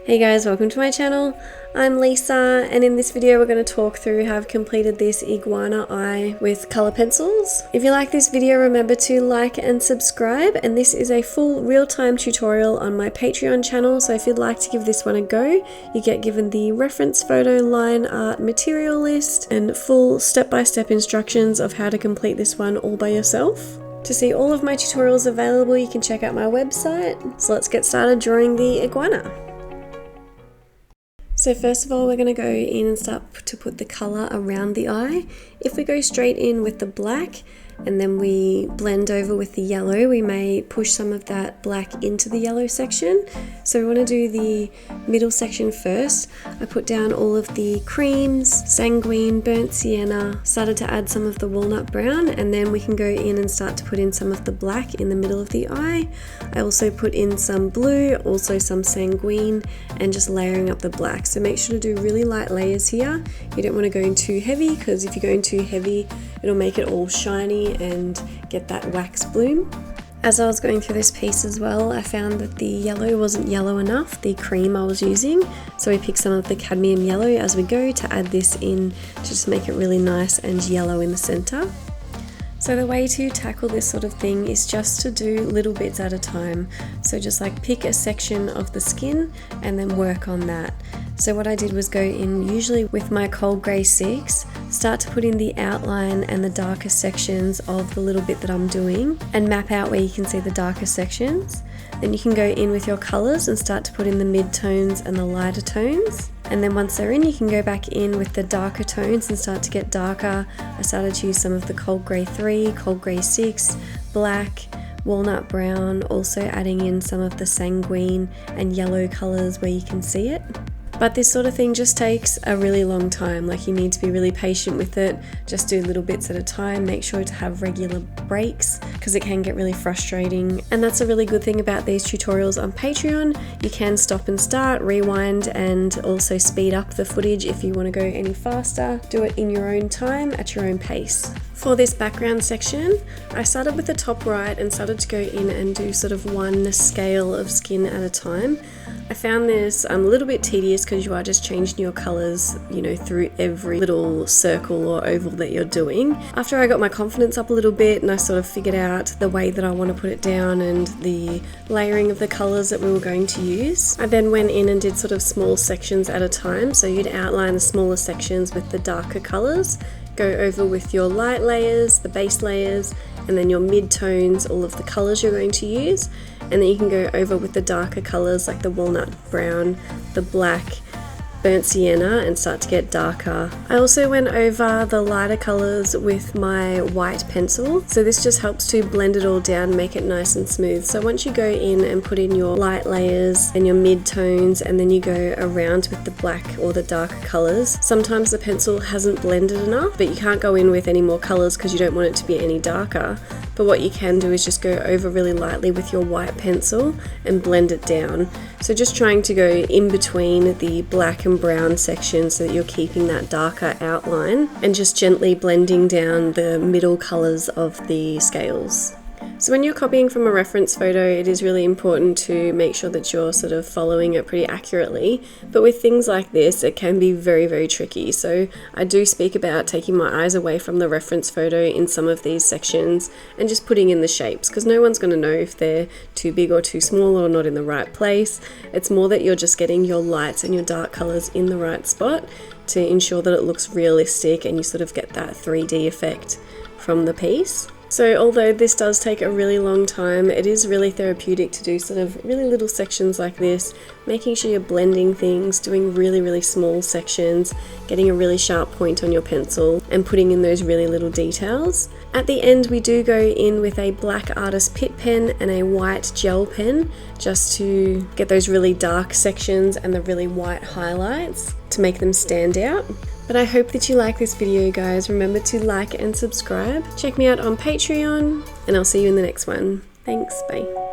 Hey guys, welcome to my channel. I'm Lisa, and in this video we're going to talk through how I've completed this iguana eye with colour pencils. If you like this video, remember to like and subscribe, and this is a full real-time tutorial on my Patreon channel, so if you'd like to give this one a go, you get given the reference photo, line art, material list, and full step-by-step instructions of how to complete this one all by yourself. To see all of my tutorials available, you can check out my website. So let's get started drawing the iguana. So first of all, we're going to go in and start to put the colour around the eye. If we go straight in with the black and then we blend over with the yellow, we may push some of that black into the yellow section. So we want to do the middle section first. I put down all of the creams, sanguine, burnt sienna, started to add some of the walnut brown, and then we can go in and start to put in some of the black in the middle of the eye. I also put in some blue, also some sanguine, and just layering up the black. So make sure to do really light layers here. You don't want to go in too heavy, because if you're going too heavy, it'll make it all shiny and get that wax bloom. As I was going through this piece as well, I found that the yellow wasn't yellow enough, the cream I was using, so we picked some of the cadmium yellow as we go to add this in to just make it really nice and yellow in the center. So the way to tackle this sort of thing is just to do little bits at a time. So just like pick a section of the skin and then work on that. So what I did was go in usually with my cold grey 6, start to put in the outline and the darker sections of the little bit that I'm doing and map out where you can see the darker sections. Then you can go in with your colours and start to put in the mid-tones and the lighter tones. And then once they're in, you can go back in with the darker tones and start to get darker. I started to use some of the cold grey 3, cold grey 6, black, walnut brown, also adding in some of the sanguine and yellow colours where you can see it. But this sort of thing just takes a really long time, like you need to be really patient with it, just do little bits at a time, make sure to have regular breaks because it can get really frustrating. And that's a really good thing about these tutorials on Patreon. You can stop and start, rewind, and also speed up the footage if you want to go any faster. Do it in your own time, at your own pace. For this background section, I started with the top right and started to go in and do sort of one scale of skin at a time. I found this a little bit tedious because you are just changing your colours, through every little circle or oval that you're doing. After I got my confidence up a little bit and I sort of figured out the way that I want to put it down and the layering of the colours that we were going to use, I then went in and did sort of small sections at a time. So you'd outline the smaller sections with the darker colours, go over with your light layers, the base layers, and then your mid-tones, all of the colours you're going to use. And then you can go over with the darker colours like the walnut brown, the black, burnt sienna, and start to get darker. I also went over the lighter colours with my white pencil, so this just helps to blend it all down, make it nice and smooth. So once you go in and put in your light layers and your mid-tones, and then you go around with the black or the darker colours, sometimes the pencil hasn't blended enough, but you can't go in with any more colours because you don't want it to be any darker. But what you can do is just go over really lightly with your white pencil and blend it down. So just trying to go in between the black and brown section so that you're keeping that darker outline and just gently blending down the middle colours of the scales. So when you're copying from a reference photo, it is really important to make sure that you're sort of following it pretty accurately. But with things like this, it can be very, very tricky. So I do speak about taking my eyes away from the reference photo in some of these sections and just putting in the shapes, because no one's going to know if they're too big or too small or not in the right place. It's more that you're just getting your lights and your dark colours in the right spot to ensure that it looks realistic and you sort of get that 3D effect from the piece. So although this does take a really long time, it is really therapeutic to do sort of really little sections like this, making sure you're blending things, doing really, really small sections, getting a really sharp point on your pencil and putting in those really little details. At the end, we do go in with a black artist Pitt pen and a white gel pen just to get those really dark sections and the really white highlights to make them stand out. But I hope that you like this video, guys. Remember to like and subscribe. Check me out on Patreon, and I'll see you in the next one. Thanks, bye.